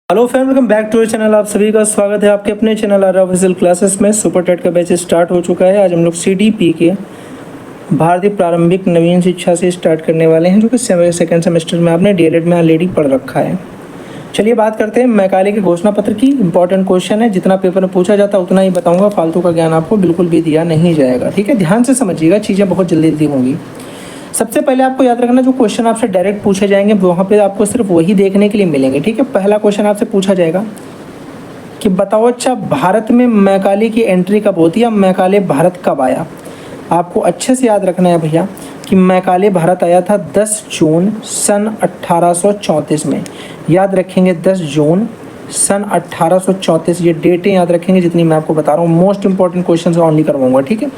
Hello friend, welcome back to channel. आप सभी का स्वागत है आपके अपने चैनल आर ऑफिशियल क्लासेस में। सुपर टेट का बैच स्टार्ट हो चुका है। आज हम लोग CDP के भारतीय प्रारंभिक नवीन शिक्षा से स्टार्ट करने वाले हैं, जो कि सेकेंड सेमेस्टर में आपने DLED में ऑलरेडी पढ़ रखा है। चलिए बात करते हैं मैकाले के घोषणा पत्र की। इंपॉर्टेंट क्वेश्चन है, जितना पेपर में पूछा जाता है उतना ही बताऊँगा, फालतू का ज्ञान आपको बिल्कुल भी दिया नहीं जाएगा। ठीक है, ध्यान से समझिएगा, चीज़ें बहुत जल्दी होंगी। सबसे पहले आपको याद रखना, जो क्वेश्चन आपसे डायरेक्ट पूछे जाएंगे वहाँ पे आपको सिर्फ वही देखने के लिए मिलेंगे। ठीक है, पहला क्वेश्चन आपसे पूछा जाएगा कि बताओ अच्छा, भारत में मैकाले की एंट्री कब होती है, मैकाले भारत कब आया। आपको अच्छे से याद रखना है भैया कि मैकाले भारत आया था 10 जून सन 1834 में। याद रखेंगे 10 जून सन 1834, ये डेटें याद रखेंगे जितनी मैं आपको बता रहा हूँ। मोस्ट इंपॉर्टेंट क्वेश्चन ऑनली करवाऊंगा। ठीक है,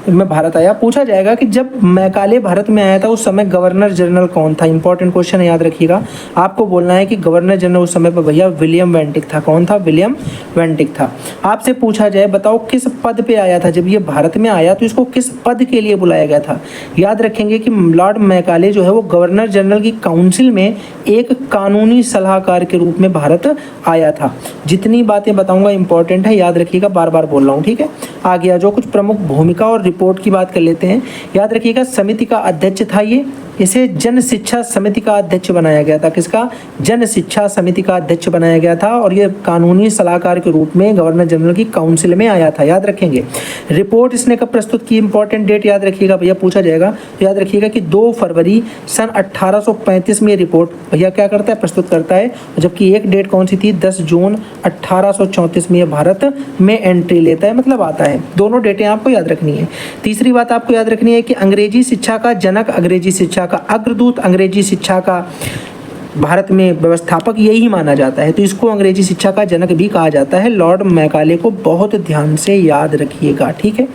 में भारत आया। पूछा जाएगा कि जब मैकाले भारत में आया था उस समय गवर्नर जनरल कौन था। इंपॉर्टेंट क्वेश्चन है, याद रखिएगा। आपको बोलना है कि गवर्नर जनरल उस समय पर भैया विलियम वेंटिक था। कौन था? विलियम वेंटिक था। आपसे पूछा जाए बताओ किस पद पे आया था, जब ये भारत में आया तो इसको किस पद के लिए बुलाया गया था। याद रखेंगे कि लॉर्ड मैकाले जो है वो गवर्नर जनरल की काउंसिल में एक कानूनी सलाहकार के रूप में भारत आया था। जितनी बातें बताऊंगा इंपॉर्टेंट है, याद रखिएगा, बार बार बोल रहा हूँ। ठीक है, आ गया जो कुछ प्रमुख भूमिका और रिपोर्ट की बात कर लेते हैं। याद रखिएगा समिति का अध्यक्ष था ये, इसे जन शिक्षा समिति का अध्यक्ष बनाया गया था। किसका? जन शिक्षा समिति का अध्यक्ष बनाया गया था, और ये कानूनी सलाहकार के रूप में गवर्नर जनरल की काउंसिल में आया था। याद रखेंगे रिपोर्ट इसने कब प्रस्तुत की, इंपॉर्टेंट डेट याद रखिएगा भैया, पूछा जाएगा तो याद रखिएगा कि 2 फरवरी सन 1835 में रिपोर्ट भैया क्या करता है, प्रस्तुत करता है। जबकि एक डेट कौन सी थी, 10 जून 1834 में ये भारत में एंट्री लेता है, मतलब आता है। दोनों डेटें आपको याद रखनी है। तीसरी बात आपको याद रखनी है कि अंग्रेजी शिक्षा का जनक, अंग्रेजी शिक्षा का अग्रदूत, अंग्रेजी शिक्षा का भारत में व्यवस्थापक यही माना जाता है, तो इसको अंग्रेजी शिक्षा का जनक भी कहा जाता है। लॉर्ड मैकाले को बहुत ध्यान से याद रखिएगा। ठीक है,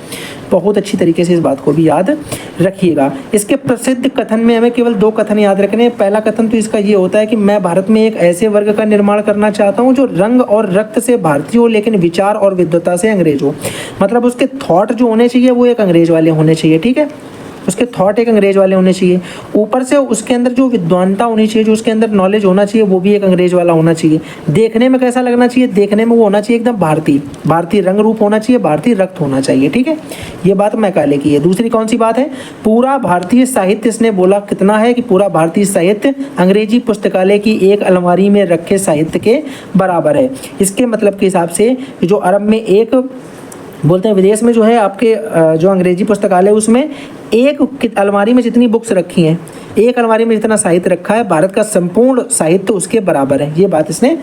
बहुत अच्छी तरीके से इस बात को भी याद रखिएगा। इसके प्रसिद्ध कथन में हमें केवल 2 कथन याद रखने हैं। पहला कथन तो इसका ये होता है कि मैं भारत में एक ऐसे वर्ग का निर्माण करना चाहता हूँ जो रंग और रक्त से भारतीय हो, लेकिन विचार और विद्वता से अंग्रेज हो। मतलब उसके थॉट जो होने चाहिए वो एक अंग्रेज वाले होने चाहिए। ठीक है, उसके थॉट एक अंग्रेज वाले होने चाहिए। ऊपर से उसके अंदर जो विद्वानता होनी चाहिए, जो उसके अंदर नॉलेज होना चाहिए, वो भी एक अंग्रेज वाला होना चाहिए। देखने में कैसा लगना चाहिए, देखने में वो होना चाहिए एकदम भारतीय, भारतीय रंग रूप होना चाहिए, भारतीय रक्त होना चाहिए। ठीक है, ये बात मैकाले की है। दूसरी कौन सी बात है, पूरा भारतीय साहित्य इसने बोला कितना है कि पूरा भारतीय साहित्य अंग्रेजी पुस्तकालय की एक अलमारी में रखे साहित्य के बराबर है। इसके मतलब के हिसाब से जो अरब में एक बोलते हैं, विदेश में जो है आपके जो अंग्रेजी पुस्तकालय उसमें एक अलमारी में जितनी बुक्स रखी हैं, एक अलमारी में जितना साहित्य रखा है, भारत का संपूर्ण साहित्य उसके बराबर है। ये बात इसने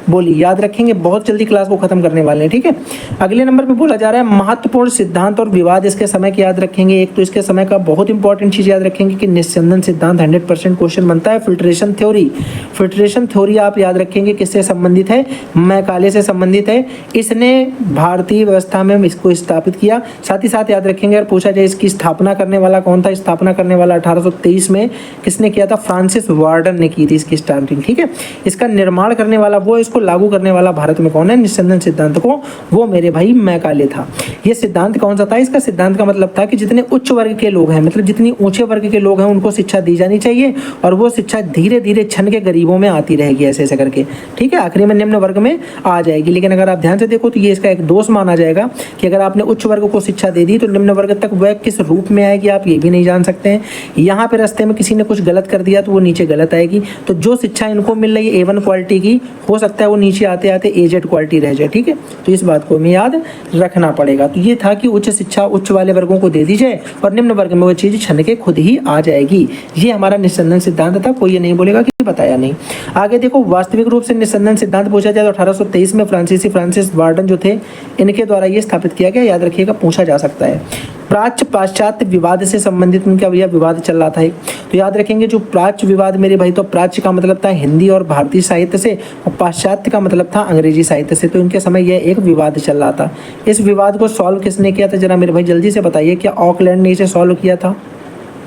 बोली, याद रखेंगे। बहुत जल्दी क्लास को खत्म करने वाले हैं। ठीक है, अगले नंबर पे बोला जा रहा है महत्वपूर्ण सिद्धांत और विवाद इसके समय के याद रखेंगे। एक तो इसके समय का बहुत इंपॉर्टेंट चीज़ याद रखेंगे कि निस्संदन सिद्धांत 100% क्वेश्चन बनता है। फिल्ट्रेशन थ्योरी, फिल्ट्रेशन थ्योरी आप याद रखेंगे किससे संबंधित है, मैकाले से संबंधित है। इसने भारतीय व्यवस्था में इसको स्थापित किया। साथ ही साथ याद रखेंगे, अगर पूछा जाए इसकी स्थापना करने वाला कौन था, स्थापना करने वाला 1823 में किसने किया था, फ्रांसिस वार्डन ने की थी इसकी स्टार्टिंग। ठीक है, इसका निर्माण करने वाला वो, इसको लागू करने वाला भारत में कौन है, निस्संदन सिद्धांत को, वो मेरे भाई मैकाले था। ये सिद्धांत कौन सा था, इसका सिद्धांत का मतलब था कि जितने उच्च वर्ग के लोग हैं, मतलब जितनी ऊंचे वर्ग के लोग हैं, उनको शिक्षा दी जानी चाहिए, और वो शिक्षा धीरे धीरे छन के गरीबों में आती रहेगी, ऐसे ऐसे करके। ठीक है, आखिरी में निम्न वर्ग में आ जाएगी। लेकिन अगर आप ध्यान से देखो तो ये इसका एक दोष माना जाएगा कि अगर आपने उच्च वर्ग को शिक्षा दे दी तो निम्न वर्ग तक वह किस रूप में आएगी आप ये भी नहीं जान सकते हैं। यहाँ पे रास्ते में किसी ने कुछ गलत कर दिया तो वो नीचे गलत आएगी। तो जो शिक्षा इनको मिल रही है A1 क्वालिटी की, हो सकता है वो नीचे आते आते AZ क्वालिटी रह जाए। ठीक है, तो इस बात को हमें याद रखना पड़ेगा। तो ये था कि उच्च शिक्षा उच्च वाले वर्गों को दे दी जाए और निम्न वर्ग में वो चीज़ छन के खुद ही आ जाएगी। ये हमारा निस्संदन सिद्धांत था, कोई ये नहीं बोलेगा कि बताया नहीं। आगे देखो, वास्तविक रूप से निस्संदन सिद्धांत पूछा जाए तो 1823 में फ्रांसिस वार्डन जो थे, इनके द्वारा ये स्थापित किया गया। याद रखिएगा, पूछा जा सकता है। प्राच्य पाश्चात्य विवाद से संबंधित उनका भैया विवाद चल रहा था। तो याद रखेंगे जो प्राच्य विवाद मेरे भाई, तो प्राच्य का मतलब था हिंदी और भारतीय साहित्य से, और पाश्चात्य का मतलब था अंग्रेजी साहित्य से। तो इनके समय यह एक विवाद चल रहा था। इस विवाद को सॉल्व किसने किया था, जरा मेरे भाई जल्दी से बताइए। क्या ऑकलैंड ने इसे सॉल्व किया था,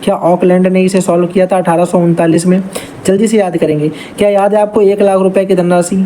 क्या ऑकलैंड ने इसे सॉल्व किया था 1839 में? जल्दी से याद करेंगे। क्या याद है आपको 1 लाख रुपए की धनराशि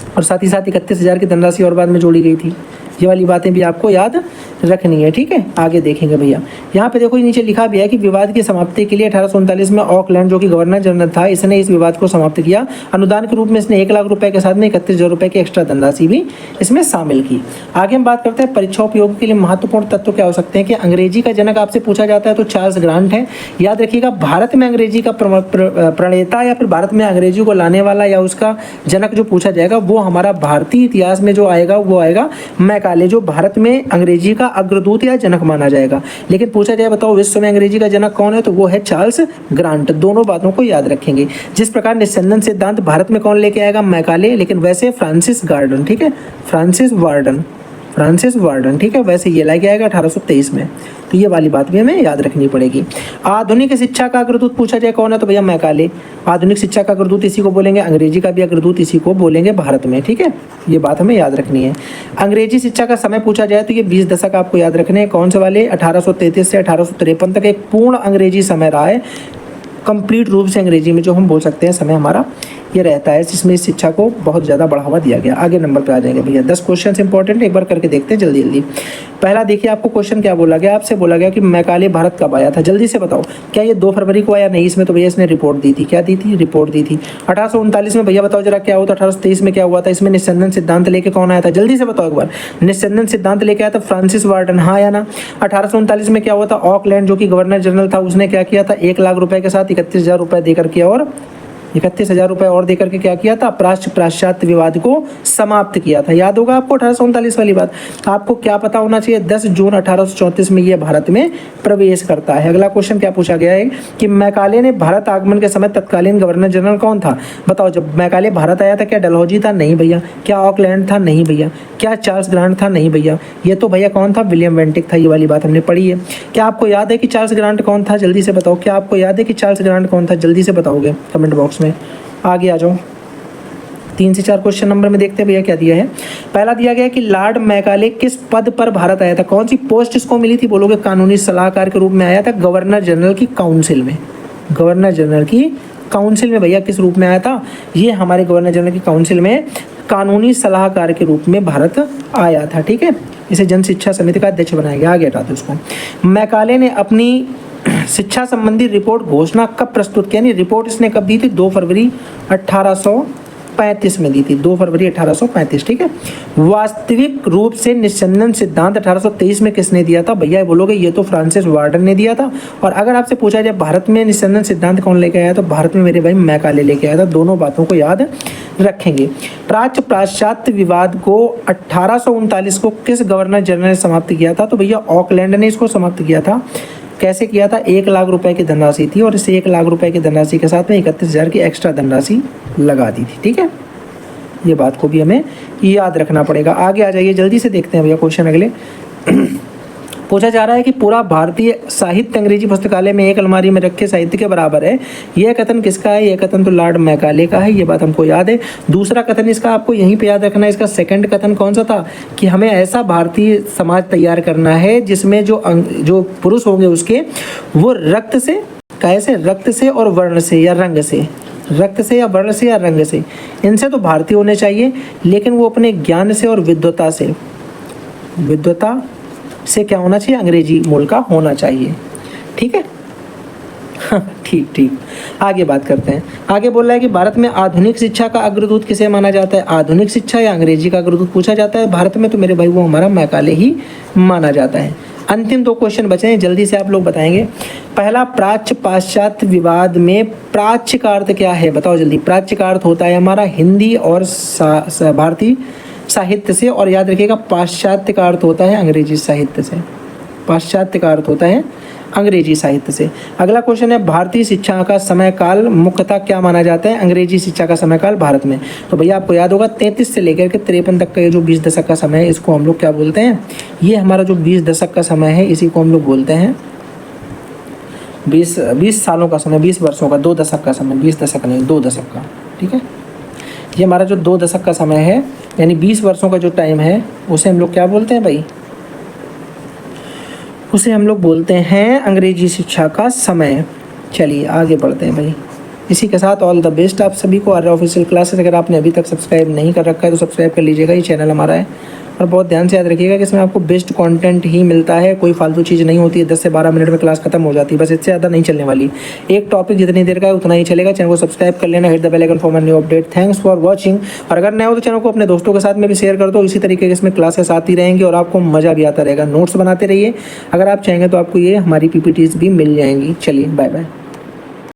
और साथ ही साथ 31,000 की धनराशि और बाद में जोड़ी गई थी? ये वाली बातें भी आपको याद रखनी है, ठीक है। आगे देखेंगे भैया, यहाँ पे देखो नीचे लिखा भी है कि विवाद की समाप्ति के लिए 1839 में ऑकलैंड जो कि गवर्नर जनरल था, इसने इस विवाद को समाप्त किया। अनुदान के रूप में इसने 1 लाख रुपए के साथ में 31,000 रुपए की एक्स्ट्रा धनराशि भी इसमें शामिल की। आगे हम बात करते हैं परीक्षा उपयोग के लिए महत्वपूर्ण तत्व क्या हो सकते हैं कि अंग्रेजी का जनक आपसे पूछा जाता है तो चार्ल्स ग्रांट है। याद रखिएगा, भारत में अंग्रेजी का प्रणेता या फिर भारत में अंग्रेजी को लाने वाला या उसका जनक जो पूछा जाएगा वो हमारा भारतीय इतिहास में जो आएगा वो आएगा मैकाले, जो भारत में अंग्रेजी का अग्रदूत या जनक माना जाएगा। लेकिन पूछा जाए बताओ विश्व में अंग्रेजी का जनक कौन है, तो वो है चार्ल्स ग्रांट। दोनों बातों को याद रखेंगे। जिस प्रकार निस्संदन सिद्धांत भारत में कौन लेके आएगा, मैकाले, लेकिन वैसे फ्रांसिस वार्डन, ठीक है, फ्रांसिस वार्डन, ठीक है, वैसे ये लेके आएगा 1823 में। तो ये वाली बात भी हमें याद रखनी पड़ेगी। आधुनिक शिक्षा का अग्रदूत पूछा जाए कौन है, तो भैया मैकाले। आधुनिक शिक्षा का अग्रदूत इसी को बोलेंगे, अंग्रेजी का भी अग्रदूत इसी को बोलेंगे भारत में, ठीक है, ये बात हमें याद रखनी है। अंग्रेजी शिक्षा का समय पूछा जाए तो ये 20 दशक आपको याद रखने हैं। कौन से वाले, 1833 से 1853 तक एक पूर्ण अंग्रेजी समय रहा है। कंप्लीट रूप से अंग्रेजी में जो हम बोल सकते हैं समय हमारा ये रहता है, जिसमें इस शिक्षा को बहुत ज़्यादा बढ़ावा दिया गया। आगे नंबर पे आ जाएंगे भैया, 10 क्वेश्चन इंपॉर्टेंट, एक बार करके देखते हैं जल्दी जल्दी। पहला देखिए, आपको क्वेश्चन क्या बोला गया, आपसे बोला गया कि मैकाले भारत कब आया था, जल्दी से बताओ। क्या ये 2 फरवरी को आया, नहीं, इसमें तो भैया इसने रिपोर्ट दी थी, क्या दी थी, रिपोर्ट दी थी। 1839 में भैया बताओ जरा क्या हुआ था, 1823 में क्या हुआ था, इसमें निस्संदन सिद्धांत लेके कौन आया था, जल्दी से बताओ एक बार। निस्संदन सिद्धांत लेके आया था फ्रांसिस वार्डन, हाँ या ना। 1839 में क्या हुआ था, ऑकलैंड जो कि गवर्नर जनरल था उसने क्या किया था, 1 लाख रुपए के साथ 31,000 रुपए देकर के और 31,000 रुपए और देकर के क्या किया था, प्राच्य पाश्चात्य विवाद को समाप्त किया था। याद होगा आपको 1839 वाली बात। आपको क्या पता होना चाहिए, 10 जून 1834 में ये भारत में प्रवेश करता है। अगला क्वेश्चन क्या पूछा गया है कि मैकाले ने भारत आगमन के समय तत्कालीन गवर्नर जनरल कौन था, बताओ। जब मैकाले भारत आया था क्या डलहौजी था, नहीं भैया। क्या ऑकलैंड था, नहीं भैया। क्या चार्ल्स ग्रांट था, नहीं भैया। ये तो भैया कौन था, विलियम वेंटिक था, ये वाली बात हमने पढ़ी है। क्या आपको याद है कि चार्ल्स ग्रांट कौन था, जल्दी से बताओ। क्या आपको याद है कि चार्ल्स ग्रांट कौन था, जल्दी से बताओगे कमेंट बॉक्स में। आगे आ जाओ, 3 से 4 क्वेश्चन नंबर में देखते हैं भैया क्या दिया है। पहला दिया गया कि लॉर्ड मैकाले किस पद पर भारत आया था, कौन सी पोस्ट इसको मिली थी, बोलोगे कानूनी सलाहकार के रूप में आया था गवर्नर जनरल की काउंसिल में। गवर्नर जनरल की काउंसिल में भैया किस रूप में आया था, ये हमारे गवर्नर जनरल की काउंसिल में कानूनी सलाहकार के रूप में भारत आया था, ठीक है। इसे जन शिक्षा समिति का अध्यक्ष बनाया गया। आगे हटाते उसको। मैकाले ने अपनी शिक्षा संबंधी रिपोर्ट घोषणा कब प्रस्तुत किया, यानी रिपोर्ट इसने कब दी थी, 2 फरवरी 1835 में दी थी, 2 फरवरी 1835, ठीक है। वास्तविक रूप से निस्संदन सिद्धांत 1823 में किसने दिया था, भैया बोलोगे ये तो फ्रांसिस वार्डन ने दिया था। और अगर आपसे पूछा जाए भारत में निस्संदन सिद्धांत कौन लेके आया, तो भारत में मेरे भाई मैकाले लेके आया था। दोनों बातों को याद रखेंगे। प्राच्य पाश्चात्य विवाद को 1839 को किस गवर्नर जनरल ने समाप्त किया था, तो भैया ऑकलैंड ने इसको समाप्त किया था। कैसे किया था, 1 लाख रुपए की धनराशि थी और इस 1 लाख रुपए की धनराशि के साथ में 31,000 की एक्स्ट्रा धनराशि लगा दी थी, ठीक है। ये बात को भी हमें याद रखना पड़ेगा। आगे आ जाइए, जल्दी से देखते हैं भैया क्वेश्चन अगले। पूछा जा रहा है कि पूरा भारतीय साहित्य अंग्रेजी पुस्तकालय में एक अलमारी में रखे साहित्य के बराबर है। यह कथन किसका है, यह कथन तो लॉर्ड मैकाले का है, ये बात हमको याद है। दूसरा कथन इसका आपको यहीं पे याद रखना है। इसका सेकंड कथन कौन सा था कि हमें ऐसा भारतीय समाज तैयार करना है जिसमें जो पुरुष होंगे उसके वो रक्त से, कैसे, रक्त से और वर्ण से या रंग से, रक्त से या वर्ण से या रंग से, इनसे तो भारतीय होने चाहिए, लेकिन वो अपने ज्ञान से और विद्वता से क्या होना चाहिए, अंग्रेजी मूल का होना चाहिए, ठीक है। ठीक। आगे बात करते हैं। आगे बोल रहा है कि भारत में आधुनिक शिक्षा का अग्रदूत किसे माना जाता है, आधुनिक शिक्षा या अंग्रेजी का अग्रदूत पूछा जाता है भारत में, तो मेरे भाई वो हमारा मैकाले ही माना जाता है। अंतिम 2 क्वेश्चन बचे हैं, जल्दी से आप लोग बताएंगे। पहला, प्राच्य पाश्चात्य विवाद में प्राच्य का अर्थ क्या है, बताओ जल्दी। प्राच्य का अर्थ होता है हमारा हिंदी और भारतीय साहित्य से, और याद रखिएगा पाश्चात्य का अर्थ होता है अंग्रेजी साहित्य से। पाश्चात्य का अर्थ होता है अंग्रेजी साहित्य से। अगला क्वेश्चन है, भारतीय शिक्षा का समय काल मुख्यतः क्या माना जाता है, अंग्रेजी शिक्षा का समय काल भारत में, तो भैया आपको याद होगा 33 से लेकर के 53 तक का ये जो 20 दशक का समय है, इसको हम लोग क्या बोलते हैं, ये हमारा जो 20 दशक का समय है इसी को हम लोग बोलते हैं 20 सालों का समय, 20 वर्षों का, 2 दशक का समय, 20 दशक नहीं 2 दशक का, ठीक है। ये हमारा जो 2 दशक का समय है यानी 20 वर्षों का जो टाइम है उसे हम लोग क्या बोलते हैं भाई, उसे हम लोग बोलते हैं अंग्रेजी शिक्षा का समय। चलिए आगे बढ़ते हैं भाई। इसी के साथ ऑल द बेस्ट आप सभी को। आर्या ऑफिशियल क्लासेस अगर आपने अभी तक सब्सक्राइब नहीं कर रखा है तो सब्सक्राइब कर लीजिएगा, ये चैनल हमारा है। और बहुत ध्यान से याद रखिएगा कि इसमें आपको बेस्ट कंटेंट ही मिलता है, कोई फालतू चीज़ नहीं होती है। 10 से 12 मिनट में क्लास खत्म हो जाती है, बस इससे ज़्यादा नहीं चलने वाली। एक टॉपिक जितनी देर का है उतना ही चलेगा। चैनल को सब्सक्राइब कर लेना, hit the bell icon for new update. Thanks for watching. और अगर नए हो तो चैनल को अपने दोस्तों के साथ में भी शेयर कर दो। इसी तरीके के इसमें क्लासेस आती रहेंगी और आपको मज़ा भी आता रहेगा। नोट्स बनाते रहिए। अगर आप चाहेंगे तो आपको ये हमारी PPTs भी मिल जाएंगी। चलिए बाय बाय।